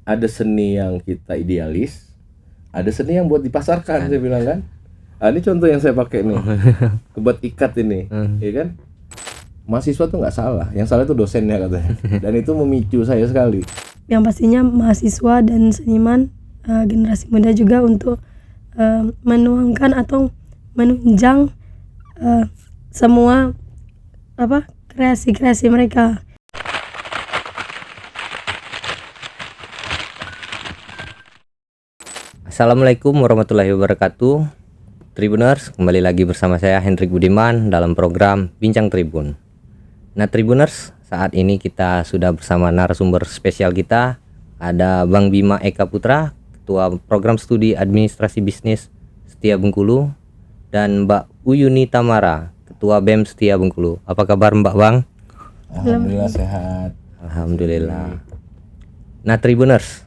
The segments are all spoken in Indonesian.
ada seni yang kita idealis, ada seni yang buat dipasarkan, saya bilang kan. Ini contoh yang saya pakai nih, kebat ikat ini, ya kan? Mahasiswa tuh nggak salah, yang salah itu dosennya katanya. Dan itu memicu saya sekali. Yang pastinya mahasiswa dan seniman, generasi muda juga untuk menuangkan atau menunjang semua kreasi-kreasi mereka. Assalamualaikum warahmatullahi wabarakatuh. Tribuners, kembali lagi bersama saya Hendrik Budiman dalam program Bincang Tribun. Nah Tribuners, saat ini kita sudah bersama narasumber spesial kita. Ada Bang Bima Eka Putra, Ketua Program Studi Administrasi Bisnis Setia Bengkulu, dan Mbak Uyuni Tamara, Ketua BEM Setia Bengkulu. Apa kabar Mbak Bang? Alhamdulillah sehat. Alhamdulillah. Nah Tribuners,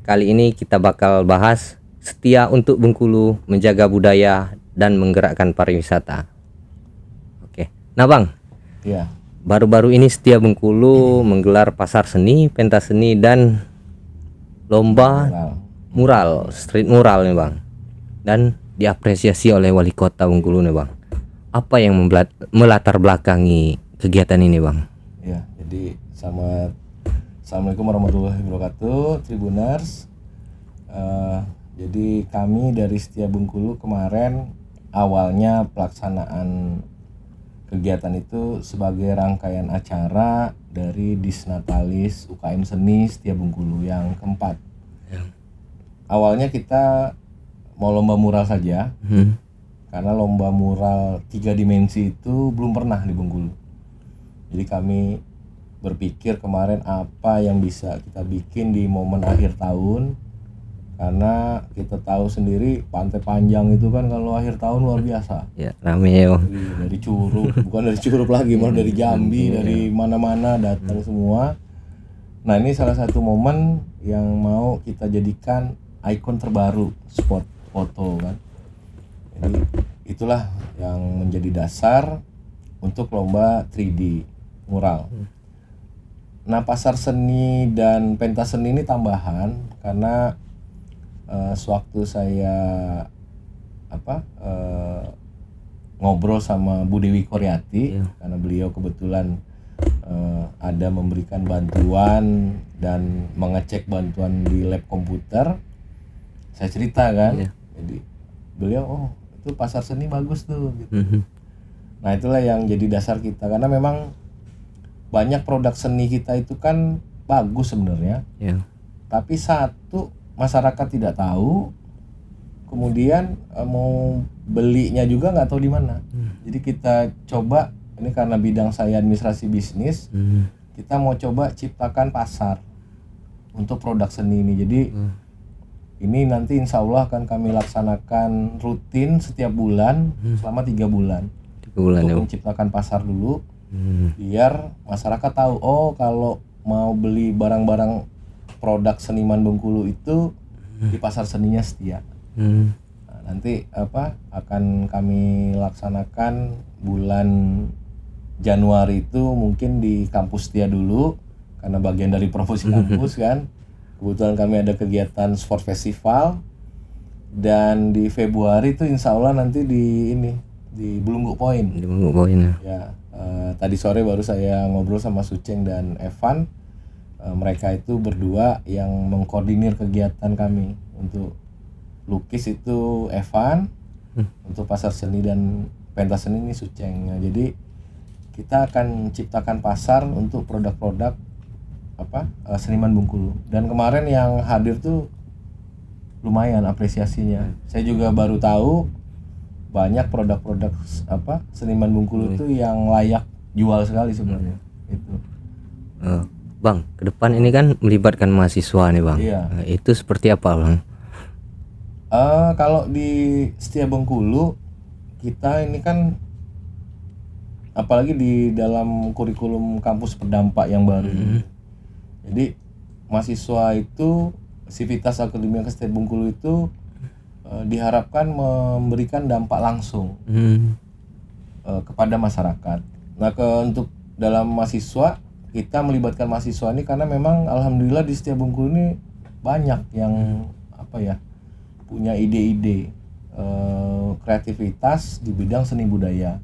kali ini kita bakal bahas Setia untuk Bengkulu menjaga budaya dan menggerakkan pariwisata. Oke. Nah Bang, Iya. baru-baru ini Setia Bengkulu menggelar pasar seni, pentas seni, dan lomba mural, street mural nih Bang. Dan diapresiasi oleh Wali Kota Bengkulu nih Bang. Apa yang melatar belakangi kegiatan ini Bang? Ya, jadi Assalamualaikum warahmatullahi wabarakatuh, Tribuners. Jadi kami dari Setia Bengkulu kemarin awalnya pelaksanaan kegiatan itu sebagai rangkaian acara dari Disnatalis UKM Seni Setia Bengkulu yang keempat. Awalnya kita mau lomba mural saja, karena lomba mural 3 dimensi itu belum pernah di Bengkulu. Jadi kami berpikir kemarin apa yang bisa kita bikin di momen akhir tahun, karena kita tahu sendiri Pantai Panjang itu kan kalau akhir tahun luar biasa. Ya, rame ya Bang. Dari Curup, bukan dari Curup lagi, malah dari Jambi, dari mana-mana datang semua. Nah ini salah satu momen yang mau kita jadikan ikon terbaru spot foto kan. Jadi itulah yang menjadi dasar untuk lomba 3D mural. Nah pasar seni dan pentas seni ini tambahan karena sewaktu saya ngobrol sama Bu Dewi Koryati, karena beliau kebetulan ada memberikan bantuan dan mengecek bantuan di lab komputer, saya cerita kan, jadi beliau itu pasar seni bagus tuh gitu. Nah itulah yang jadi dasar kita, karena memang banyak produk seni kita itu kan bagus sebenarnya, tapi satu masyarakat tidak tahu, kemudian mau belinya juga nggak tahu di mana. Jadi kita coba, ini karena bidang saya administrasi bisnis, kita mau coba ciptakan pasar untuk produk seni ini. Jadi ini nanti insya Allah akan kami laksanakan rutin setiap bulan selama 3 bulan. Untuk menciptakan pasar dulu, biar masyarakat tahu, oh kalau mau beli barang-barang produk seniman Bengkulu itu di pasar seninya Setia. Nah, nanti akan kami laksanakan bulan Januari itu mungkin di kampus Setia dulu, karena bagian dari promosi kampus kan. Kebetulan kami ada kegiatan sport festival, dan di Februari itu insya Allah nanti di Belunggu Point. Di Belunggu Point ya. Tadi sore baru saya ngobrol sama Suceng dan Evan. Mereka itu berdua yang mengkoordinir kegiatan kami. Untuk lukis itu Evan, untuk pasar seni dan pentas seni ini Suceng. Nah, jadi kita akan ciptakan pasar untuk produk-produk seniman Bengkulu. Dan kemarin yang hadir tuh lumayan apresiasinya. Saya juga baru tahu banyak produk-produk seniman Bengkulu itu yang layak jual sekali sebenarnya. Itu. Bang, ke depan ini kan melibatkan mahasiswa nih Bang. Nah, itu seperti apa Bang? Kalau di Setia Bengkulu kita ini kan, apalagi di dalam kurikulum kampus berdampak yang baru ini. Jadi mahasiswa itu Sivitas Akademia Setia Bengkulu itu diharapkan memberikan dampak langsung kepada masyarakat. Nah untuk dalam mahasiswa, kita melibatkan mahasiswa ini karena memang alhamdulillah di Setia Bengkulu ini banyak yang apa ya, punya ide-ide kreativitas di bidang seni budaya.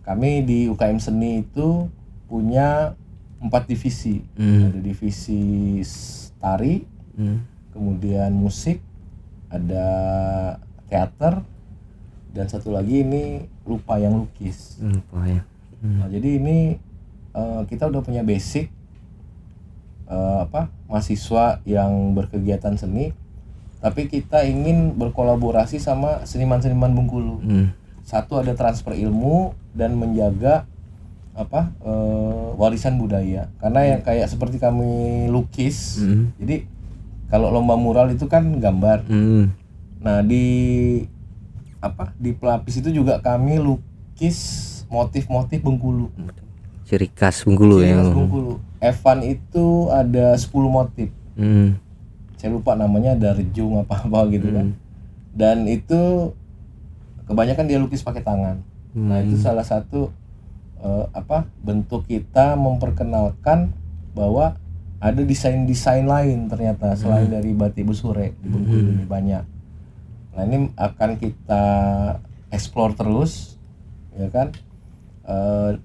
Kami di UKM Seni itu punya 4 divisi. Ada divisi tari, kemudian musik, ada teater, dan satu lagi ini lupa yang lukis. Ya. Nah, jadi ini kita udah punya basic mahasiswa yang berkegiatan seni, tapi kita ingin berkolaborasi sama seniman-seniman Bengkulu. Satu, ada transfer ilmu dan menjaga warisan budaya. Karena yang kayak seperti kami lukis, jadi kalau lomba mural itu kan gambar. Nah, di pelapis itu juga kami lukis motif-motif Bengkulu. Ciri khas Bengkulu Ciri ya. khas Bengkulu. Evan itu ada 10 motif. Saya lupa namanya, ada rejung apa-apa gitu kan. Dan itu kebanyakan dia lukis pakai tangan. Nah, itu salah satu bentuk kita memperkenalkan bahwa ada desain-desain lain ternyata selain dari batik Besure di Bengkulu ini banyak. Nah, ini akan kita explore terus, ya kan,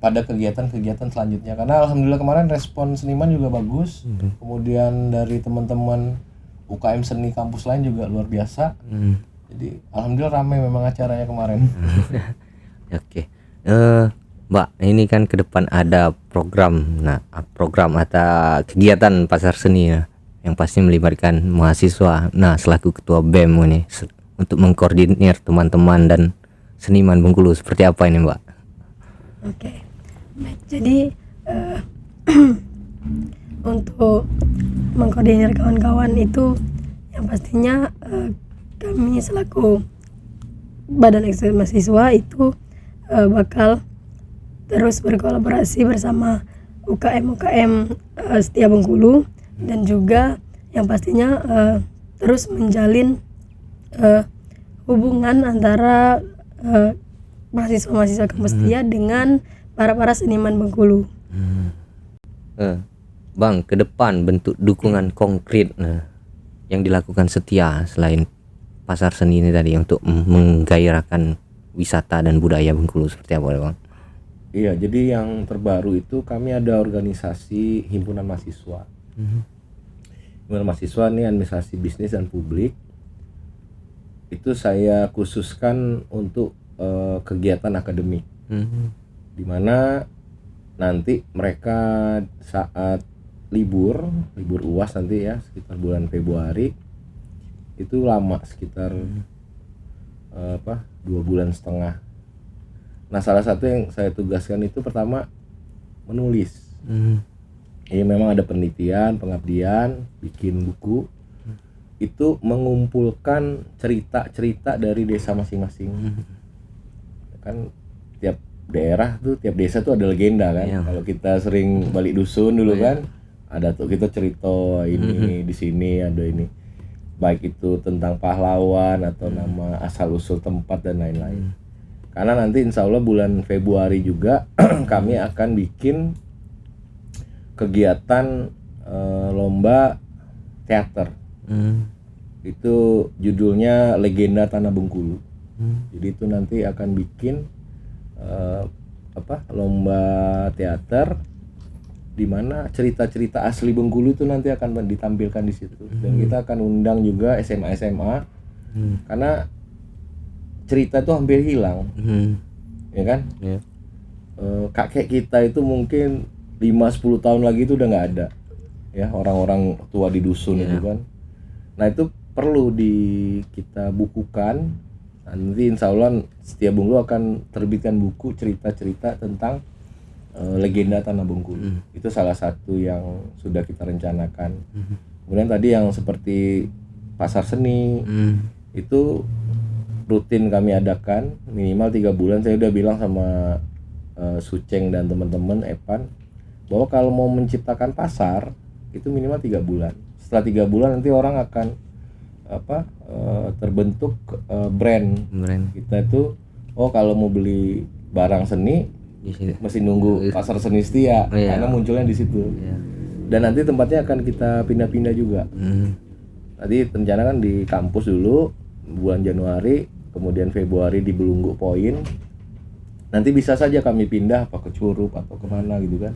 pada kegiatan-kegiatan selanjutnya. Karena alhamdulillah kemarin respon seniman juga bagus. Kemudian dari teman-teman UKM Seni kampus lain juga luar biasa. Jadi alhamdulillah ramai memang acaranya kemarin. Oke. Mbak, ini kan ke depan ada program. Nah, program atau kegiatan pasar seni ya, yang pasti melibatkan mahasiswa. Nah, selaku ketua BEM ini untuk mengkoordinir teman-teman dan seniman Bengkulu seperti apa ini, Mbak? Oke. Baik, jadi untuk mengkoordinir kawan-kawan itu yang pastinya kami selaku Badan Eksekutif Mahasiswa itu bakal terus berkolaborasi bersama UKM Setia Bengkulu, dan juga yang pastinya terus menjalin hubungan antara mahasiswa-mahasiswa kampus Setia dengan para seniman Bengkulu. Bang, ke depan bentuk dukungan konkret yang dilakukan Setia selain pasar seni ini tadi untuk menggairahkan wisata dan budaya Bengkulu seperti apa, Bang? Iya, jadi yang terbaru itu kami ada organisasi himpunan mahasiswa. Himpunan mahasiswa ini administrasi bisnis dan publik. Itu saya khususkan untuk kegiatan akademik. Di mana nanti mereka saat libur UAS nanti ya, sekitar bulan Februari, itu lama, sekitar 2,5 bulan. Nah, salah satu yang saya tugaskan itu pertama menulis. Ya, memang ada penelitian, pengabdian, bikin buku. Itu mengumpulkan cerita-cerita dari desa masing-masing. Kan tiap daerah tuh, tiap desa tuh ada legenda kan. Kalau kita sering balik dusun dulu kan, ada tuh kita cerita ini di sini ada ini. Baik itu tentang pahlawan atau nama asal-usul tempat dan lain-lain. Karena nanti insya Allah bulan Februari juga kami akan bikin kegiatan lomba teater. Itu judulnya Legenda Tanah Bengkulu. Jadi itu nanti akan bikin lomba teater di mana cerita-cerita asli Bengkulu itu nanti akan ditampilkan di situ. Dan kita akan undang juga SMA karena cerita itu hampir hilang, ya kan? Kakek kita itu mungkin 5-10 tahun lagi itu udah nggak ada, ya, orang-orang tua di dusun itu kan. Nah, itu perlu kita bukukan. Nanti insya Allah Setia Bengkulu akan terbitkan buku cerita-cerita tentang legenda Tanah Bengkulu. Itu salah satu yang sudah kita rencanakan. Kemudian tadi yang seperti pasar seni itu rutin kami adakan minimal 3 bulan. Saya udah bilang sama Suceng dan teman-teman Evan bahwa kalau mau menciptakan pasar itu minimal 3 bulan. Setelah 3 bulan nanti orang akan terbentuk brand. Kita itu kalau mau beli barang seni mesti nunggu pasar seni Setia karena munculnya di situ. Dan nanti tempatnya akan kita pindah-pindah juga. Tadi rencana kan di kampus dulu bulan Januari, kemudian Februari di Belunggu Point. Nanti bisa saja kami pindah apa ke Curup atau kemana gitu kan.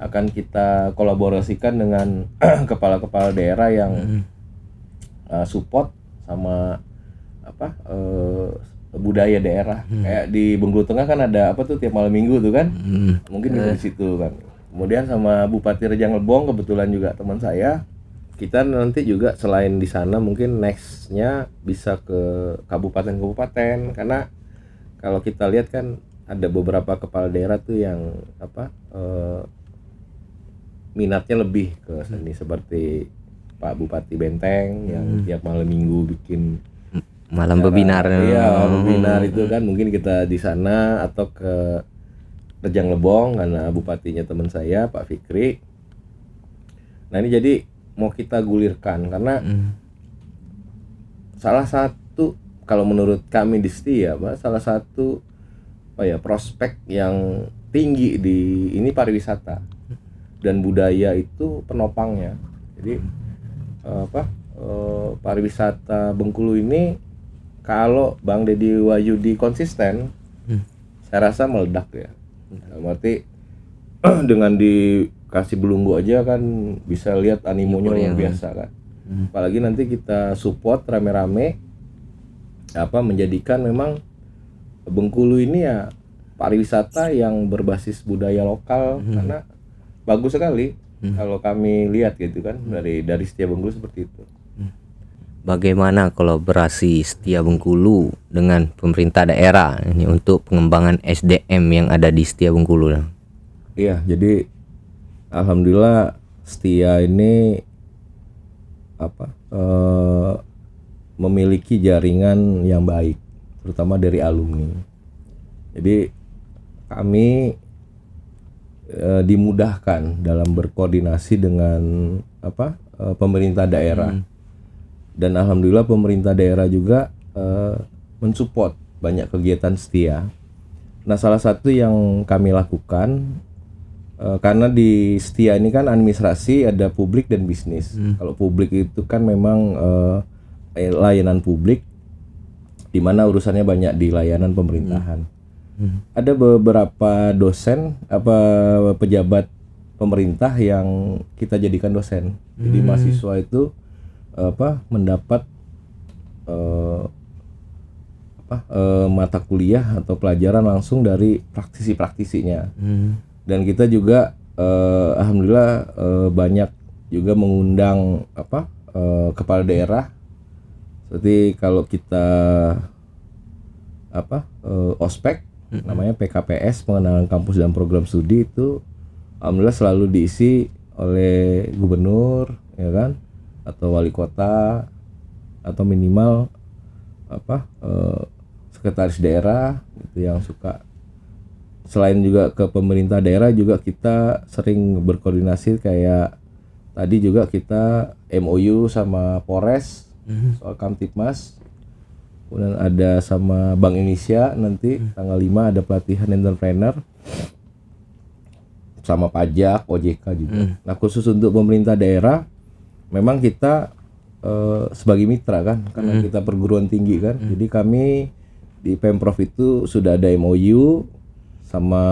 Akan kita kolaborasikan dengan kepala-kepala daerah yang support sama apa budaya daerah. Kayak di Bengkulu Tengah kan ada apa tuh tiap malam minggu tuh kan. Mungkin bisa di situ kan. Kemudian sama Bupati Rejang Lebong kebetulan juga teman saya. Kita nanti juga selain di sana mungkin nextnya bisa ke kabupaten-kabupaten, karena kalau kita lihat kan ada beberapa kepala daerah tuh yang apa minatnya lebih ke seni, seperti Pak Bupati Benteng yang tiap malam minggu bikin malam webinar. Iya, webinar itu kan mungkin kita di sana, atau ke Rejang Lebong karena bupatinya teman saya Pak Fikri. Nah ini jadi mau kita gulirkan karena salah satu, kalau menurut kami di Setia, salah satu prospek yang tinggi di ini pariwisata, dan budaya itu penopangnya. Jadi pariwisata Bengkulu ini kalau Bang Deddy Wahyudi konsisten, saya rasa meledak ya. Berarti dengan dikasih belunggu aja kan bisa lihat animonya luar biasa kan. Apalagi nanti kita support rame-rame menjadikan memang Bengkulu ini ya pariwisata yang berbasis budaya lokal, karena bagus sekali kalau kami lihat gitu kan dari Setia Bengkulu seperti itu. Bagaimana kolaborasi Setia Bengkulu dengan pemerintah daerah ini untuk pengembangan SDM yang ada di Setia Bengkulu? Iya, jadi alhamdulillah Setia ini memiliki jaringan yang baik, terutama dari alumni. Jadi kami dimudahkan dalam berkoordinasi dengan pemerintah daerah. Dan alhamdulillah pemerintah daerah juga mensupport banyak kegiatan Setia. Nah salah satu yang kami lakukan, karena di Setia ini kan administrasi ada publik dan bisnis. Kalau publik itu kan memang layanan publik, di mana urusannya banyak di layanan pemerintahan. Ada beberapa dosen pejabat pemerintah yang kita jadikan dosen. Jadi mahasiswa itu mendapat mata kuliah atau pelajaran langsung dari praktisi-praktisinya. Dan kita juga alhamdulillah banyak juga mengundang kepala daerah, seperti kalau kita ospek namanya PKPS, pengenalan kampus dan program studi, itu alhamdulillah selalu diisi oleh gubernur ya kan, atau wali kota, atau minimal sekretaris daerah gitu yang suka. Selain juga ke pemerintah daerah juga kita sering berkoordinasi, kayak tadi juga kita MOU sama Polres soal Kamtipmas. Kemudian ada sama Bank Indonesia, nanti tanggal 5 ada pelatihan entrepreneur, sama pajak, OJK juga. Nah khusus untuk pemerintah daerah memang kita sebagai mitra kan, karena kita perguruan tinggi kan. Jadi kami di Pemprov itu sudah ada MOU, sama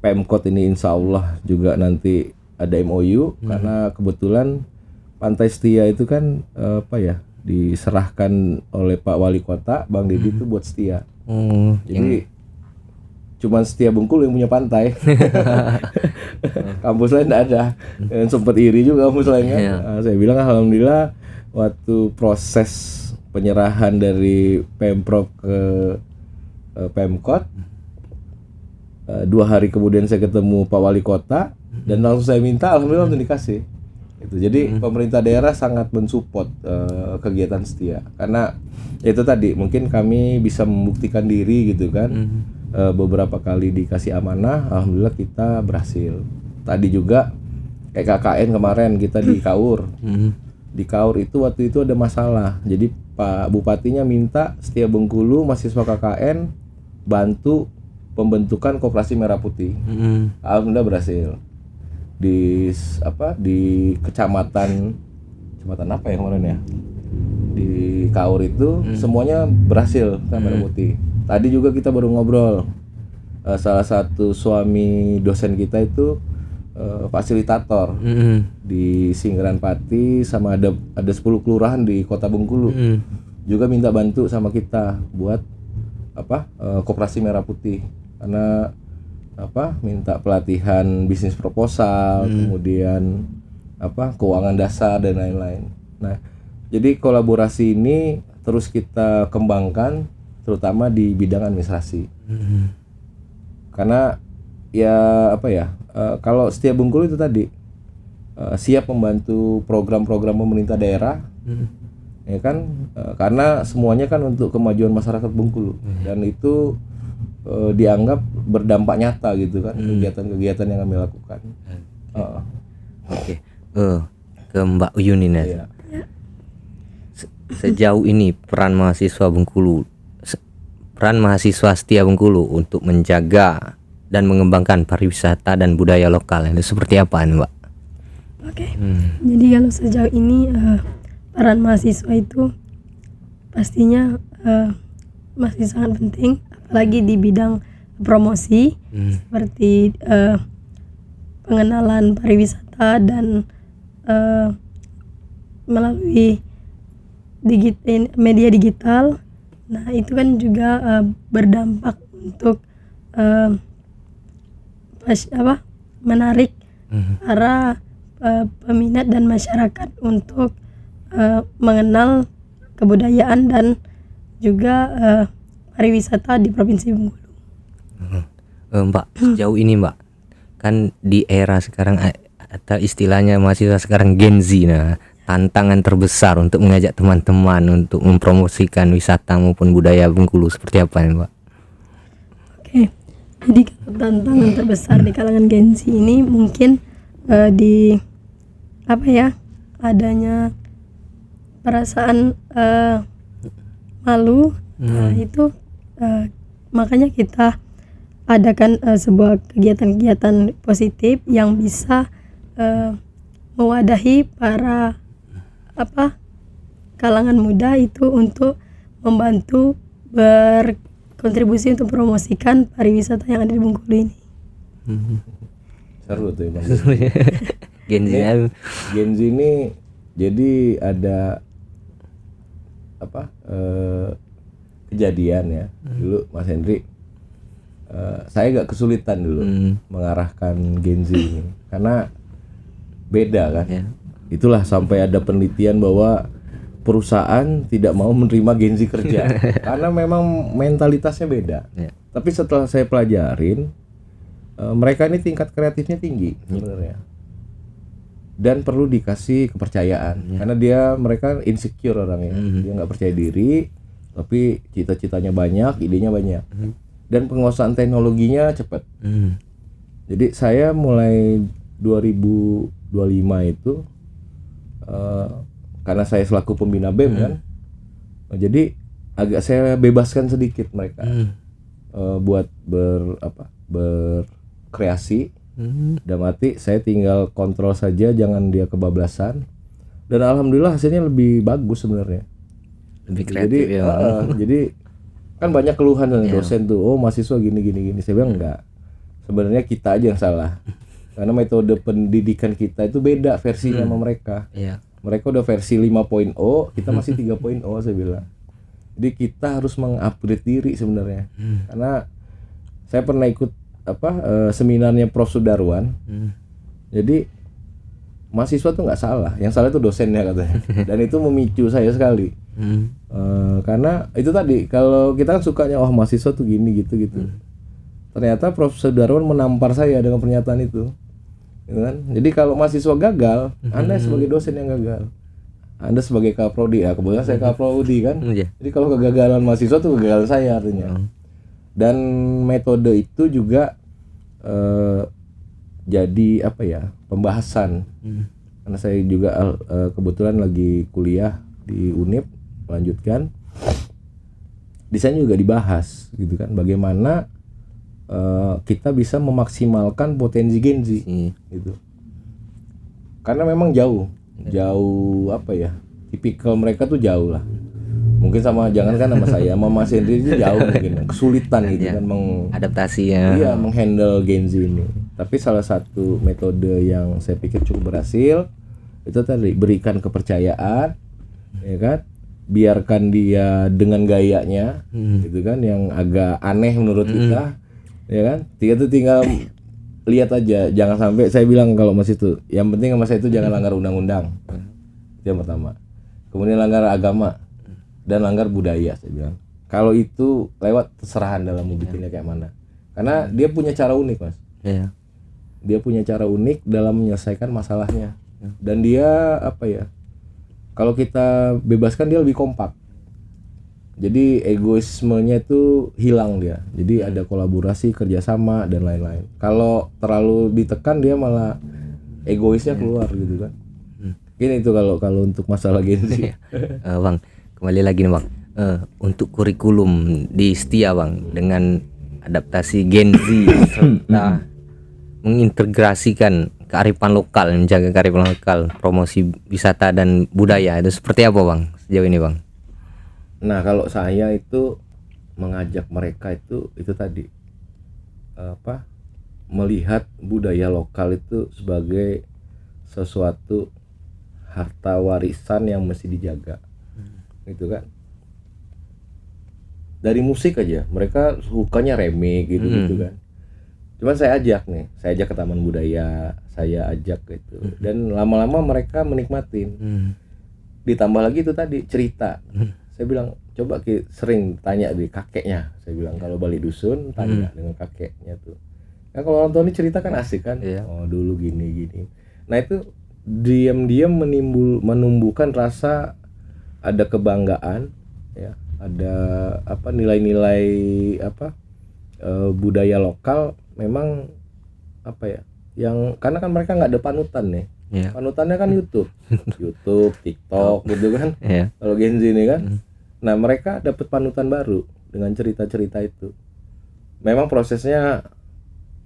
Pemkot ini insya Allah juga nanti ada MOU, karena kebetulan Pantai Setia itu kan diserahkan oleh Pak Wali Kota Bang Deddy itu buat Setia. Jadi cuman Setia Bengkulu yang punya pantai. Kampus lain tidak ada. Dan sempat iri juga kampus lain kan. Nah, saya bilang alhamdulillah waktu proses penyerahan dari Pemprov ke Pemkot, 2 hari kemudian saya ketemu Pak Wali Kota dan langsung saya minta, alhamdulillah langsung dikasih. Jadi pemerintah daerah sangat mensupport kegiatan Setia, karena itu tadi mungkin kami bisa membuktikan diri gitu kan. Beberapa kali dikasih amanah, alhamdulillah kita berhasil. Tadi juga kayak KKN kemarin kita di Kaur. Di Kaur itu waktu itu ada masalah, jadi Pak Bupatinya minta Setia Bengkulu mahasiswa KKN bantu pembentukan koperasi merah putih. Alhamdulillah berhasil. Di kecamatan jembatan apa ya kemarin ya di Kaur itu semuanya berhasil kamera putih. Tadi juga kita baru ngobrol, salah satu suami dosen kita itu fasilitator di Singgaran Pati, sama ada 10 kelurahan di Kota Bengkulu juga minta bantu sama kita buat koperasi merah putih, karena minta pelatihan bisnis proposal, kemudian keuangan dasar dan lain-lain. Nah, jadi kolaborasi ini terus kita kembangkan, terutama di bidang administrasi. Karena kalau Setia Bengkulu itu tadi siap membantu program-program pemerintah daerah, ya kan, karena semuanya kan untuk kemajuan masyarakat Bengkulu, dan itu dianggap berdampak nyata gitu kan, kegiatan-kegiatan yang kami lakukan. Oke. Ke Mbak Uyun ini. Iya. Sejauh ini peran mahasiswa Setia Bengkulu untuk menjaga dan mengembangkan pariwisata dan budaya lokal itu seperti apa, Mbak? Oke. Jadi kalau sejauh ini peran mahasiswa itu pastinya masih sangat penting, apalagi di bidang promosi seperti pengenalan pariwisata dan melalui media digital. Nah, itu kan juga berdampak untuk menarik para peminat dan masyarakat untuk mengenal kebudayaan dan juga pariwisata di Provinsi Bengkulu. Mbak, sejauh ini Mbak, kan di era sekarang atau istilahnya mahasiswa sekarang Gen Z, nah tantangan terbesar untuk mengajak teman-teman untuk mempromosikan wisata maupun budaya Bengkulu seperti apa nih, Mbak? Oke, jadi tantangan terbesar di kalangan Gen Z ini mungkin adanya perasaan malu. Nah, itu makanya kita adakan sebuah kegiatan-kegiatan positif yang bisa mewadahi para kalangan muda itu untuk membantu berkontribusi untuk promosikan pariwisata yang ada di Bengkulu ini. Seru tuh Bang. Gen Z ini jadi ada kejadian ya dulu Mas Hendri, saya agak kesulitan dulu mengarahkan Gen Z ini karena beda kan. Itulah sampai ada penelitian bahwa perusahaan tidak mau menerima Gen Z kerja karena memang mentalitasnya beda. Tapi setelah saya pelajarin, mereka ini tingkat kreatifnya tinggi sebenarnya, dan perlu dikasih kepercayaan karena mereka insecure orangnya, dia nggak percaya diri, tapi cita-citanya banyak, idenya banyak, dan penguasaan teknologinya cepat. Jadi saya mulai 2025 itu karena saya selaku pembina BEM kan, jadi agak saya bebaskan sedikit mereka buat berkreasi. Dalam arti saya tinggal kontrol saja, jangan dia kebablasan, dan alhamdulillah hasilnya lebih bagus sebenarnya. Lebih kreatif. Jadi kan banyak keluhan dari dosen tuh, oh mahasiswa gini. Saya bilang enggak, sebenarnya kita aja yang salah karena metode pendidikan kita itu beda versinya sama mereka. Mereka udah versi 5.0, kita masih 3.0 saya bilang. Jadi kita harus mengupgrade diri sebenarnya. Karena saya pernah ikut seminarnya Prof Sudarwan. Jadi mahasiswa tuh nggak salah, yang salah itu dosennya katanya. Dan itu memicu saya sekali. Karena itu tadi, kalau kita kan sukanya mahasiswa tuh gini gitu. Ternyata Prof Sudarwan menampar saya dengan pernyataan itu. Gitu kan? Jadi kalau mahasiswa gagal, Anda sebagai dosen yang gagal. Anda sebagai kaprodi, kebetulan saya kaprodi kan. Jadi kalau kegagalan mahasiswa tuh kegagalan saya artinya. Dan metode itu juga jadi pembahasan. Karena saya juga kebetulan lagi kuliah di Unip, melanjutkan. Di sana juga dibahas gitu kan, bagaimana kita bisa memaksimalkan potensi Gen Z gitu. Karena memang jauh jauh apa ya, tipikal mereka tuh jauh lah. Mungkin jangankan sama saya, sama Mas Hendri itu jauh mungkin, kesulitan gitu kan adaptasinya. iya, menghandle Gen Z ini. Tapi salah satu metode yang saya pikir cukup berhasil itu tadi, berikan kepercayaan, ya kan, biarkan dia dengan gayanya, gitu kan, yang agak aneh menurut kita, ya kan. Kita tuh tinggal lihat aja, jangan sampai, saya bilang kalau Mas itu, yang penting sama saya itu jangan langgar undang-undang, itu yang pertama. Kemudian langgar agama dan langgar budaya, saya bilang. Kalau itu lewat, terserah Anda mau bikinnya kayak mana. Karena dia punya cara unik, Mas. Iya. Dia punya cara unik dalam menyelesaikan masalahnya. Dan dia apa ya? Kalau kita bebaskan dia lebih kompak. Jadi egoismenya itu hilang dia. Jadi ada kolaborasi, kerjasama dan lain-lain. Kalau terlalu ditekan dia malah egoisnya keluar gitu kan. Gini itu kalau untuk masalah Gen Z. Bang, kembali lagi nih Bang. Untuk kurikulum di Setia Bang, dengan adaptasi Gen Z serta mengintegrasikan kearifan lokal, menjaga kearifan lokal, promosi wisata dan budaya, itu seperti apa Bang sejauh ini Bang? Nah, kalau saya itu mengajak mereka itu tadi apa? Melihat budaya lokal itu sebagai sesuatu harta warisan yang mesti dijaga. Gitu kan. Dari musik aja, mereka sukanya remix gitu kan. Cuman saya ajak ke taman budaya, saya ajak gitu. Dan lama-lama mereka menikmatin. Ditambah lagi itu tadi cerita. Saya bilang coba sering tanya di kakeknya. Saya bilang kalau balik dusun tanya dengan kakeknya tuh. Nah, kalau orang tua ini cerita kan asik kan. Oh dulu gini. Nah itu diam-diam menumbuhkan rasa ada kebanggaan, ya, ada apa, nilai-nilai apa, budaya lokal memang apa ya, yang karena kan mereka nggak ada panutan nih. Panutannya kan YouTube, TikTok gitu kan. Kalau Gen Z ini kan, nah mereka dapat panutan baru dengan cerita-cerita itu. Memang prosesnya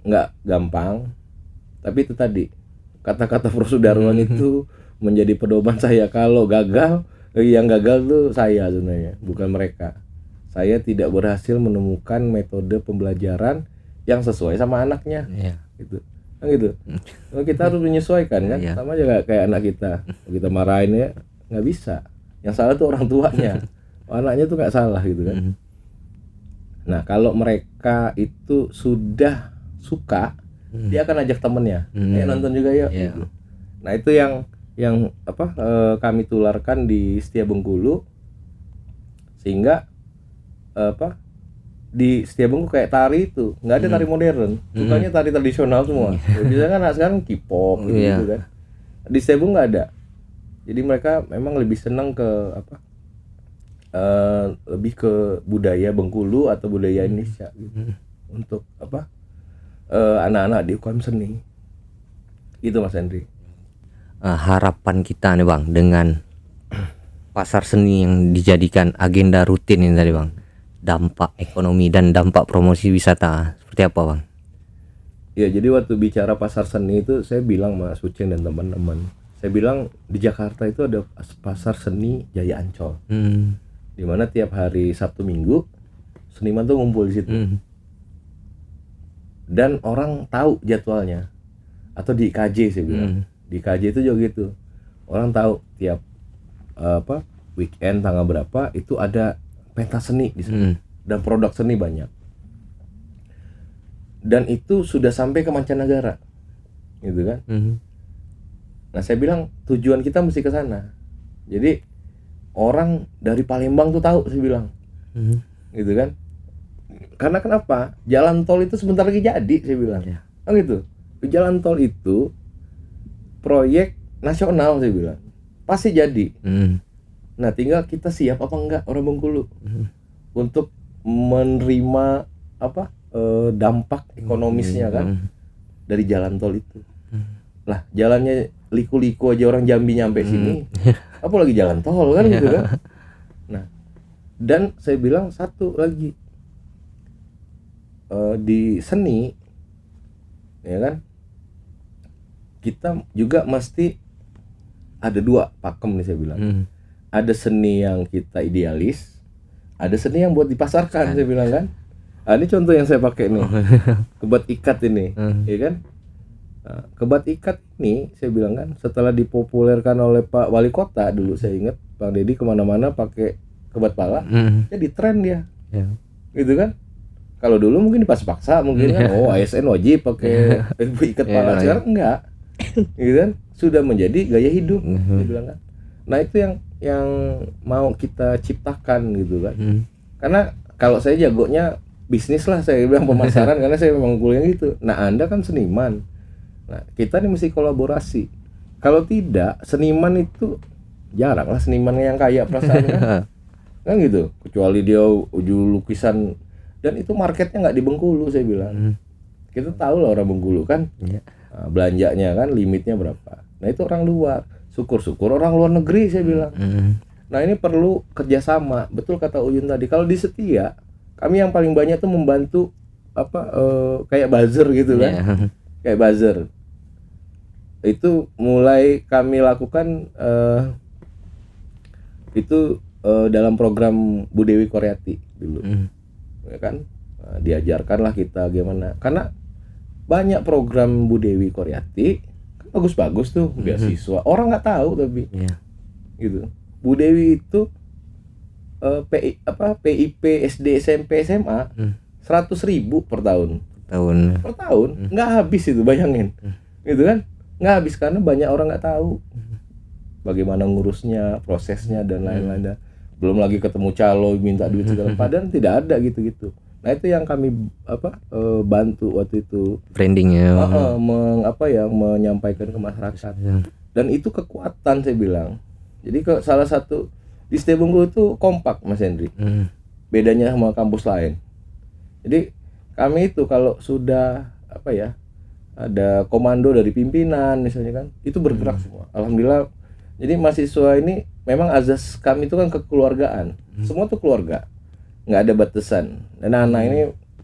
nggak gampang, tapi itu tadi kata-kata persaudaraan itu menjadi pedoman saya. Kalau gagal, yang gagal tuh saya sebenarnya, bukan mereka. Saya tidak berhasil menemukan metode pembelajaran yang sesuai sama anaknya, gitu. Kan gitu. Kita harus menyesuaikan kan, sama aja kayak anak kita marahin ya nggak bisa. Yang salah tuh orang tuanya, anaknya tuh nggak salah gitu kan. Nah kalau mereka itu sudah suka, dia akan ajak temennya, nonton juga ya. Gitu. Nah itu yang apa, kami tularkan di Setia Bengkulu, sehingga apa, di Setia Bengkulu kayak tari itu nggak ada tari modern, sukanya tari tradisional semua. Biasanya kan sekarang K-pop gitu kan. Di Setia Bengkulu nggak ada. Jadi mereka memang lebih senang ke apa, lebih ke budaya Bengkulu atau budaya Indonesia gitu. Untuk apa, anak-anak di UKM seni itu Mas Hendri. Harapan kita nih Bang dengan pasar seni yang dijadikan agenda rutin ini tadi Bang, dampak ekonomi dan dampak promosi wisata seperti apa Bang? Ya jadi waktu bicara pasar seni itu saya bilang Mas Uceng dan teman-teman, saya bilang di Jakarta itu ada pasar seni Jaya Ancol, dimana tiap hari Sabtu Minggu seniman tuh ngumpul di situ. Dan orang tahu jadwalnya, atau di IKJ saya bilang, di IKJ itu juga gitu, orang tahu tiap apa weekend tanggal berapa itu ada pentas seni di sana, dan produk seni banyak, dan itu sudah sampai ke mancanegara, gitu kan. Nah saya bilang tujuan kita mesti ke sana, jadi orang dari Palembang tuh tahu, saya bilang, gitu kan. Karena kenapa? Jalan tol itu sebentar lagi jadi, saya bilang. Kan gitu. Jalan tol itu proyek nasional, saya bilang. Pasti jadi. Nah, tinggal kita siap apa enggak orang Bengkulu untuk menerima apa, dampak ekonomisnya kan dari jalan tol itu. Lah, jalannya liku-liku aja orang Jambi nyampe sini. Apalagi jalan tol kan gitu kan. Nah, dan saya bilang satu lagi, di seni ya kan, kita juga mesti ada dua pakem nih saya bilang. Ada seni yang kita idealis, ada seni yang buat dipasarkan saya bilang kan. Ini contoh yang saya pakai nih, kebat ikat ini, ya kan? Nah, kebat ikat ini saya bilang kan, setelah dipopulerkan oleh Pak Wali Kota dulu, saya ingat Bang Deddy kemana-mana pakai kebat pala, jadi tren dia, gitu kan? Kalau dulu mungkin dipaksa mungkin kan, ASN wajib pakai ikat pala, sekarang enggak, gitu kan? Sudah menjadi gaya hidup, saya bilang kan. Nah itu yang mau kita ciptakan gitu kan, karena kalau saya jagonya bisnis lah, saya bilang pemasaran karena saya memang kuliah gitu. Nah Anda kan seniman, nah kita nih mesti kolaborasi. Kalau tidak, seniman itu jarang lah seniman yang kaya perasaan kan gitu, kecuali dia uju lukisan, dan itu marketnya nggak di Bengkulu saya bilang. Kita tahu lah orang Bengkulu kan, nah, belanjanya kan limitnya berapa. Nah itu orang luar, syukur-syukur orang luar negeri saya bilang. Nah ini perlu kerjasama, betul kata Uyun tadi. Kalau di Setia, kami yang paling banyak tuh membantu kayak buzzer gitu kan, kayak buzzer. Itu mulai kami lakukan itu dalam program Bu Dewi Koryati dulu, ya kan. Nah, diajarkanlah kita gimana, karena banyak program Bu Dewi Koryati kan bagus-bagus tuh, beasiswa orang nggak tahu tapi, gitu. Bu Dewi itu PIP SD SMP SMA 100.000 per tahun nggak habis itu, bayangin gitu kan, nggak habis karena banyak orang nggak tahu bagaimana ngurusnya, prosesnya dan lain-lain. Belum lagi ketemu calo minta duit segala, padahal tidak ada gitu-gitu. Nah itu yang kami bantu waktu itu, brandingnya, menyampaikan ke masyarakat. Dan itu kekuatan saya bilang. Jadi salah satu di Setia Bengkulu itu kompak Mas Hendri, bedanya sama kampus lain. Jadi kami itu kalau sudah ada komando dari pimpinan misalnya kan, itu bergerak semua. Alhamdulillah. Jadi mahasiswa ini memang azas kami itu kan kekeluargaan, semua tuh keluarga, nggak ada batasan. Dan anak ini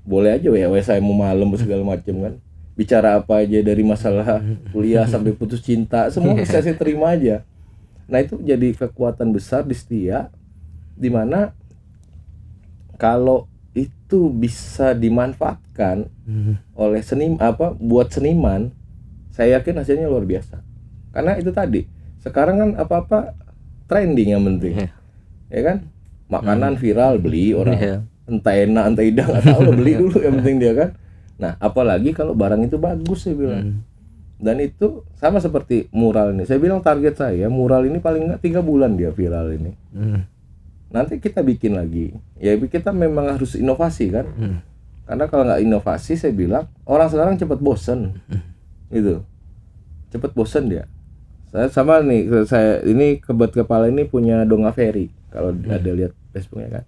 boleh aja saya mau malam segala macam kan, bicara apa aja dari masalah kuliah sampai putus cinta, semua bisa saya terima aja. Nah itu jadi kekuatan besar di Setia, dimana kalau itu bisa dimanfaatkan oleh buat seniman, saya yakin hasilnya luar biasa. Karena itu tadi, sekarang kan apa-apa trending yang penting, ya kan, makanan viral beli orang, entah enak entah tidak nggak tahu, beli dulu yang penting dia kan. Nah apalagi kalau barang itu bagus saya bilang. Dan itu sama seperti mural ini. Saya bilang target saya mural ini paling nggak 3 bulan dia viral ini. Nanti kita bikin lagi. Ya kita memang harus inovasi kan. Karena kalau nggak inovasi saya bilang orang sekarang cepat bosen. Gitu. Cepat bosen dia. Saya sama nih, saya ini kebat kepala ini punya Donga Ferry. Kalau ada lihat Facebooknya kan.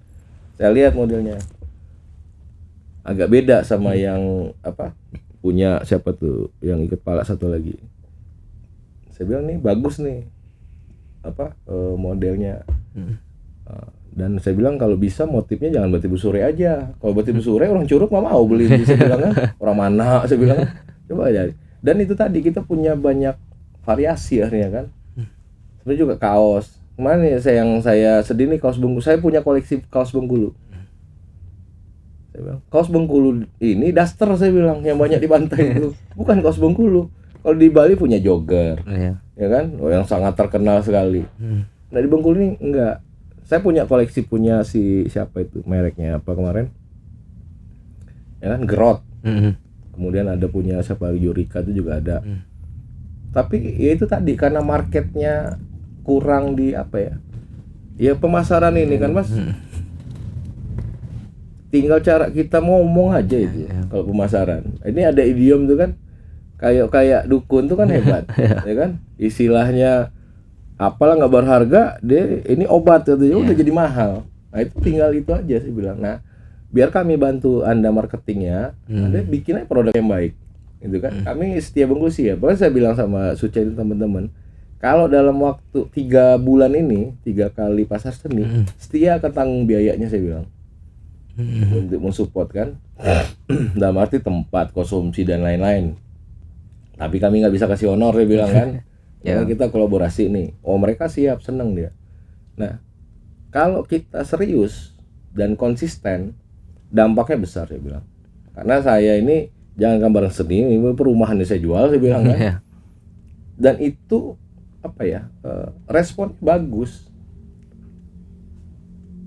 Saya lihat modelnya. Agak beda sama yang punya siapa tuh yang ikut pala satu lagi. Saya bilang nih bagus nih modelnya. Dan saya bilang kalau bisa motifnya jangan batik busure aja. Kalau batik busure orang Curug nggak mau beli. Saya bilang kan orang mana, saya bilang coba aja. Dan itu tadi kita punya banyak variasi akhirnya kan. Sebenarnya juga kaos. Kemarin nih saya sedih nih kaos Bengkulu. Saya punya koleksi kaos Bengkulu. Saya bilang, kaos Bengkulu ini daster saya bilang yang banyak di pantai itu. Bukan kaos Bengkulu. Kalau di Bali punya jogger. Ya kan? Yang sangat terkenal sekali. Nah di Bengkulu ini enggak. Saya punya koleksi punya si siapa itu mereknya apa kemarin? Ya kan Gerot. Kemudian ada punya siapa Yurika itu juga ada. Tapi ya itu tadi karena marketnya kurang di ya pemasaran ini kan Mas. Tinggal cara kita ngomong aja itu kalau pemasaran. Ini ada idiom tuh kan, kayak dukun tuh kan hebat, ya kan? Istilahnya apalah nggak berharga, dia ini obat katanya udah jadi mahal. Nah itu tinggal itu aja sih bilang. Nah biar kami bantu Anda marketingnya, Anda bikin aja produk yang baik, gitu kan? Kami Setia Bengkulu sih ya. Pokoknya saya bilang sama Suca dan teman-teman, kalau dalam waktu 3 bulan ini 3 kali pasar seni, Setia akan tanggung biayanya saya bilang. Untuk mensupport kan, dalam arti tempat, konsumsi dan lain-lain. Tapi kami nggak bisa kasih honor, dia bilang kan. Karena kita kolaborasi nih. Oh, mereka siap, seneng dia. Nah, kalau kita serius dan konsisten, dampaknya besar, saya bilang. Karena saya ini jangan gambar seni, ini perumahan yang saya jual, saya bilang kan. Dan itu apa ya? Respon bagus.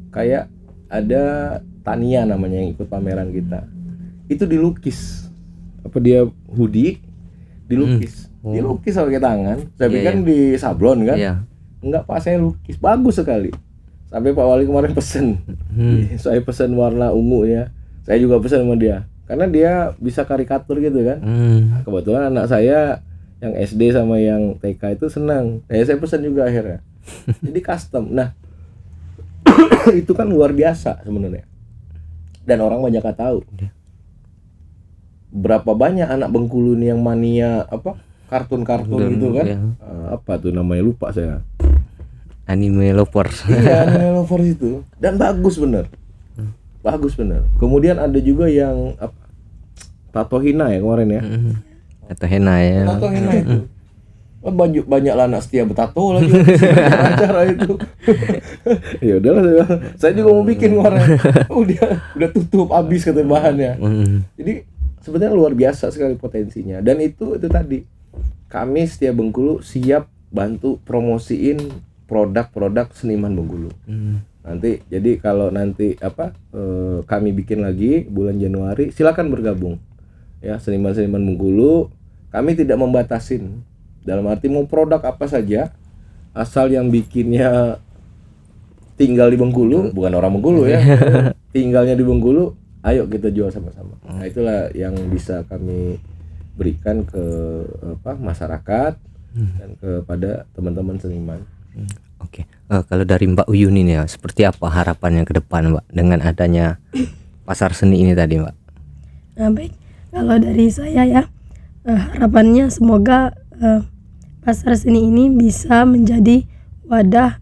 Kayak ada Tania namanya yang ikut pameran kita. Itu dilukis. Apa dia hoodie dilukis. Dilukis pakai tangan. Saya pikir kan di sablon kan. Enggak, Pak, saya lukis. Bagus sekali. Sampai Pak Wali kemarin pesen. Saya pesen warna ungu ya. Saya juga pesen sama dia. Karena dia bisa karikatur gitu kan. Nah, kebetulan anak saya yang SD sama yang TK itu senang. Saya pesen juga akhirnya. Jadi custom. Nah, itu kan luar biasa sebenarnya. Dan orang banyak gak tahu. Berapa banyak anak Bengkulu nih yang mania apa? Kartun-kartun gitu kan. Apa tuh namanya, lupa saya. Anime lovers. Iya, anime lovers itu. Dan bagus bener. Bagus bener. Kemudian ada juga yang apa? Tato hina ya kemarin ya. Tato henna ya. Tato hina itu. Banyak lah anak setia bertato lagi acara itu. Ya udahlah, saya juga mau bikin kemarin. Udah tutup habis kata bahannya. Jadi sebenarnya luar biasa sekali potensinya. Dan itu tadi. Kami Setia Bengkulu siap bantu promosiin produk-produk seniman Bengkulu. Nanti jadi kalau nanti kami bikin lagi bulan Januari, silakan bergabung. Ya, seniman-seniman Bengkulu, kami tidak membatasin. Dalam arti mau produk apa saja, asal yang bikinnya tinggal di Bengkulu, bukan orang Bengkulu ya. Tinggalnya di Bengkulu, ayo kita jual sama-sama. Nah, itulah yang bisa kami berikan ke masyarakat dan kepada teman-teman seniman. Oke. Kalau dari Mbak Uyun ini ya, seperti apa harapannya ke depan, Mbak, dengan adanya pasar seni ini tadi, Mbak? Nah, baik. Kalau dari saya ya, harapannya semoga pasar seni ini bisa menjadi wadah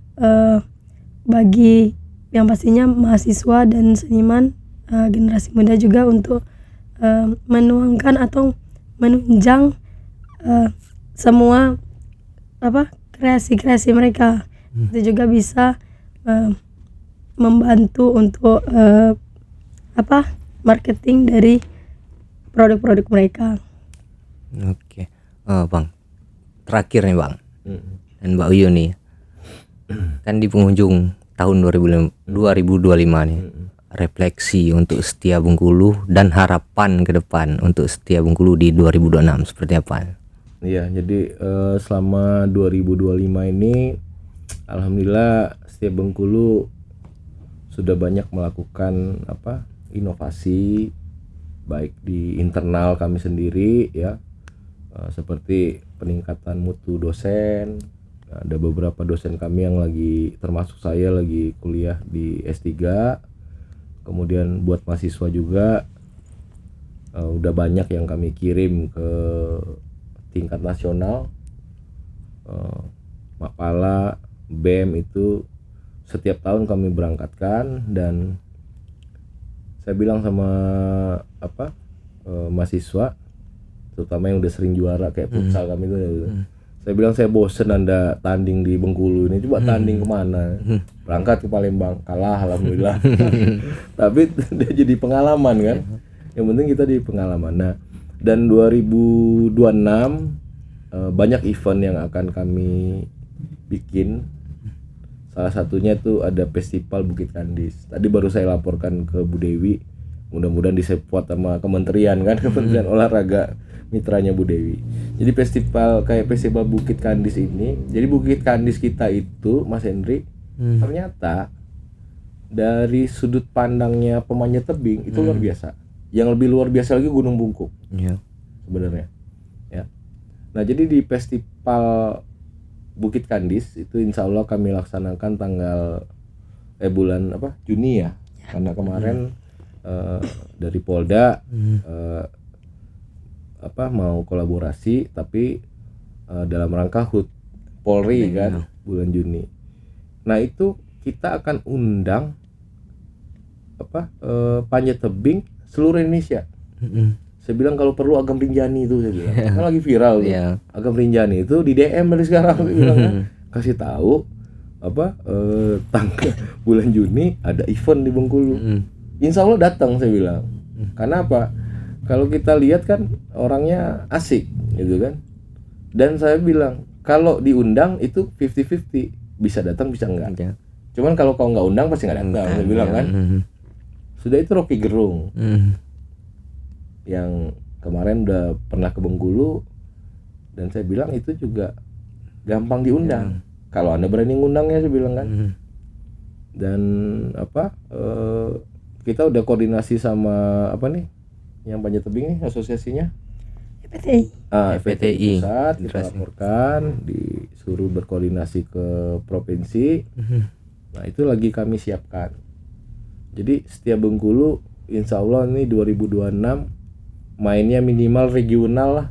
bagi yang pastinya mahasiswa dan seniman generasi muda juga untuk menuangkan atau menunjang semua kreasi-kreasi mereka. Itu juga bisa membantu untuk marketing dari produk-produk mereka. Oke. Bang, terakhir nih Bang, dan Mbak Uyun nih, kan di penghujung tahun 2025 nih, refleksi untuk Setia Bengkulu dan harapan ke depan untuk Setia Bengkulu di 2026 seperti apa? Iya, jadi selama 2025 ini alhamdulillah Setia Bengkulu sudah banyak melakukan inovasi baik di internal kami sendiri ya, seperti peningkatan mutu dosen. Ada beberapa dosen kami yang lagi, termasuk saya, lagi kuliah di S3. Kemudian buat mahasiswa juga udah banyak yang kami kirim ke tingkat nasional. Mapala, BEM itu setiap tahun kami berangkatkan. Dan saya bilang sama mahasiswa, terutama yang udah sering juara kayak futsal kami itu, saya bilang saya bosen Anda tanding di Bengkulu ini, coba tanding kemana. Berangkat ke Palembang, kalah alhamdulillah. Tapi dia jadi pengalaman kan. Yang penting kita di pengalaman. Nah, dan 2026 banyak event yang akan kami bikin. Salah satunya tuh ada festival Bukit Kandis. Tadi baru saya laporkan ke Bu Dewi, mudah-mudahan disupport sama kementerian kan, Kementerian Olahraga, mitranya Bu Dewi. Jadi festival Bukit Kandis ini, jadi Bukit Kandis kita itu Mas Hendri, ternyata dari sudut pandangnya pemanjat tebing itu luar biasa. Yang lebih luar biasa lagi Gunung Bungkuk. Sebenarnya. Ya. Nah, jadi di festival Bukit Kandis itu insya Allah kami laksanakan tanggal bulan Juni ya. Karena kemarin dari Polda mau kolaborasi, tapi dalam rangka HUT Polri kan bulan Juni. Nah, itu kita akan undang panjat tebing seluruh Indonesia. Saya bilang kalau perlu Agam Rinjani itu, saya bilang kan lagi viral tuh. Iya. Agam Rinjani itu di DM dari sekarang, saya bilang kan, kasih tahu apa tanggal bulan Juni ada event di Bengkulu. Insya Allah datang, saya bilang. Karena apa? Kalau kita lihat kan orangnya asik gitu kan. Dan saya bilang kalau diundang itu 50-50, bisa datang bisa enggak. Iya. Cuman kalau kau nggak undang pasti nggak datang, saya bilang kan. Sudah itu Rocky Gerung yang kemarin udah pernah ke Bengkulu, dan saya bilang itu juga gampang diundang. Kalau Anda berani ngundangnya, saya bilang kan. Dan apa? Kita udah koordinasi sama apa nih? Yang Panjat Tebing nih asosiasinya. PTI. FPTI. Pusat kita laporkan, disuruh berkoordinasi ke provinsi. Nah, itu lagi kami siapkan. Jadi setiap Bengkulu insya Allah ini 2026 mainnya minimal regional lah.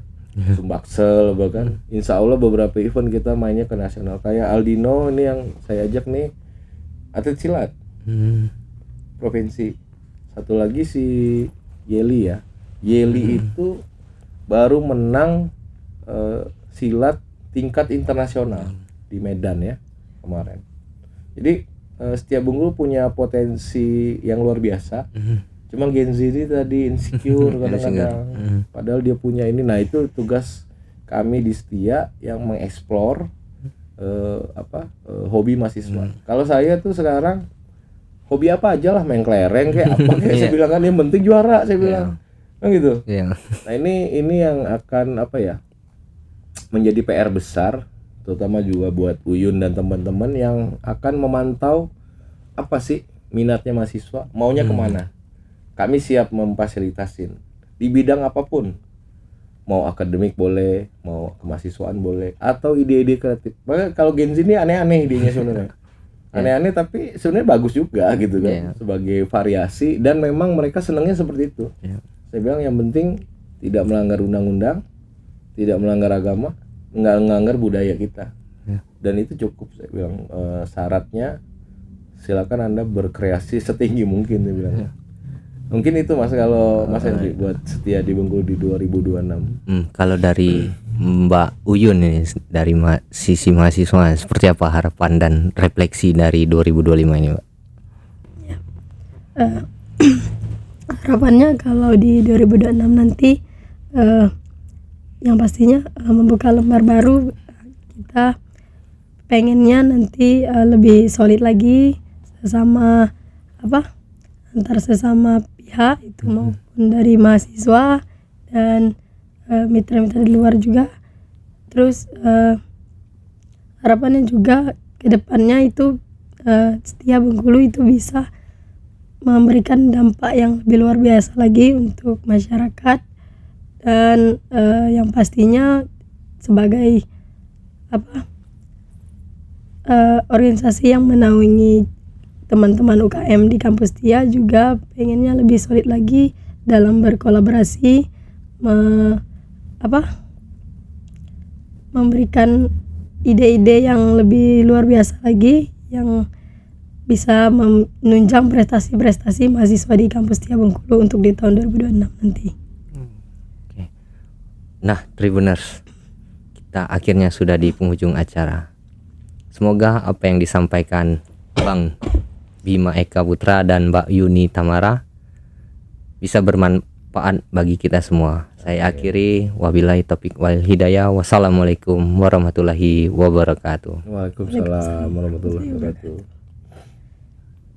Sumbaksel bahkan. Insya Allah beberapa event kita mainnya ke nasional. Kayak Aldino ini yang saya ajak nih atlet silat provinsi. Satu lagi si Yeli ya. Yeli itu baru menang silat tingkat internasional di Medan ya kemarin. Jadi setiap Bengkulu punya potensi yang luar biasa. Cuma Gen Z ini tadi insecure kadang-kadang. Padahal dia punya ini. Nah, itu tugas kami di Setia yang mengeksplor hobi mahasiswa. Kalau saya tuh sekarang hobi apa aja lah, main kelereng kayak apa kayak saya bilang kan, yang penting juara, saya bilang. Kan gitu. Nah, ini yang akan apa ya? Menjadi PR besar, terutama juga buat Uyun dan teman-teman yang akan memantau apa sih minatnya mahasiswa, maunya kemana. Kami siap memfasilitasin di bidang apapun, mau akademik boleh, mau kemahasiswaan boleh, atau ide-ide kreatif. Makanya kalau Gen Z ini aneh-aneh idenya sebenarnya, aneh-aneh tapi sebenarnya bagus juga gitu kan, sebagai variasi, dan memang mereka senangnya seperti itu. Saya bilang yang penting tidak melanggar undang-undang, tidak melanggar agama, nggak melanggar budaya kita, dan itu cukup. Saya bilang syaratnya silakan Anda berkreasi setinggi mungkin, saya bilang. Mungkin itu Mas, kalau Mas Hendri buat Setia di Bengkulu di 2026. Kalau dari Mbak Uyun ini, dari sisi mahasiswa, seperti apa harapan dan refleksi dari 2025 ini, Mbak? Harapannya kalau di 2026 nanti yang pastinya membuka lembar baru. Kita pengennya nanti lebih solid lagi sesama antar sesama pihak itu, maupun dari mahasiswa dan mitra-mitra di luar juga. Terus harapannya juga kedepannya itu Setia Bengkulu itu bisa memberikan dampak yang lebih luar biasa lagi untuk masyarakat, dan yang pastinya sebagai organisasi yang menaungi teman-teman UKM di kampus Setia juga pengennya lebih solid lagi dalam berkolaborasi, memberikan ide-ide yang lebih luar biasa lagi yang bisa menunjang prestasi-prestasi mahasiswa di kampus Setia Bengkulu untuk di tahun 2026 nanti. Nah, Tribuners, kita akhirnya sudah di penghujung acara. Semoga apa yang disampaikan Bang Bima Eka Putra dan Mbak Yuni Tamara bisa bermanfaat bagi kita semua. Saya akhiri, wabillahi taufiq wal hidayah. Wassalamualaikum warahmatullahi wabarakatuh. Waalaikumsalam warahmatullahi wabarakatuh.